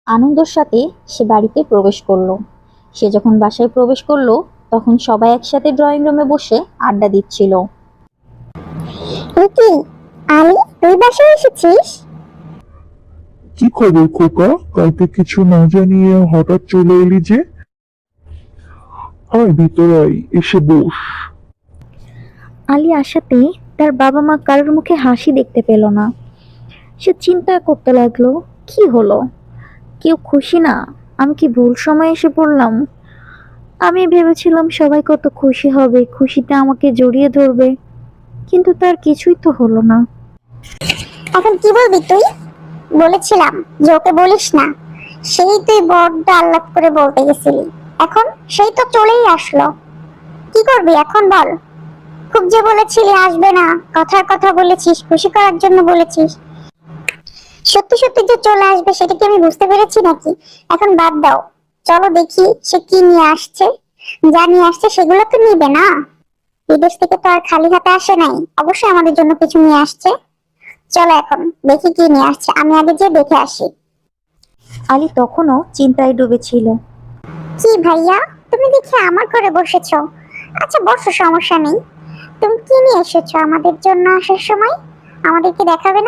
আনন্দের সাথে সে বাড়িতে প্রবেশ করলো। সে যখন বাসায় প্রবেশ করলো তখন সবাই একসাথে ড্রয়িং রুমে বসে আড্ডা দিচ্ছিল। কি আলি, তুই বাসায় এসেছিস? কি খবর খোকা? কাউকে কিছু না জানিয়ে হঠাৎ চলে এলি যে? আয় ভিতরে আয়, এসে বস। আলী আসাতে তার বাবা মা কারোর মুখে হাসি দেখতে পেল না। সে চিন্তা করতে লাগলো, কি হলো, কেউ খুশি না? আমি কি ভুল সময় এসে পড়লাম? আমি ভেবেছিলাম সবাই কত খুশি হবে, খুশিতে আমাকে জড়িয়ে ধরবে, কিন্তু তার কিছুই তো হলো না। এখন কি বলবি তুই? বলেছিলাম যে ওকে বলিস না, সেই তুই বড্ড আহ্লাদ করে বলতে গেছিলি, এখন সেই তো চলেই আসলো। কি করবি এখন বল? খুব যে বলেছিলি আসবে না, কথার কথা বলেছিস, খুশি করার জন্য বলেছিস, সত্যি সত্যি যে চলে আসবে সেটা কি আমি বুঝতে পেরেছি নাকি? এখন বাদ দাও, চলো দেখি সে কি নিয়ে আসছে। যা নিয়ে আসছে সেগুলো তো নিবে না, বিদেশ থেকে তো আর খালি হাতে আসে নাই, অবশ্যই আমাদের জন্য কিছু নিয়ে আসছে। চলো এখন দেখি কি নিয়ে আসছে, আমি আগে যে দেখে আসি। আলী তখনও চিন্তায় ডুবেছিল। কি ভাইয়া, তুমি দেখি আমার ঘরে বসেছো? আচ্ছা বসো, সমস্যা নেই। তুমি কি নিয়ে এসেছো আমাদের জন্য আসার সময়? আমাদেরকে দেখাবে না?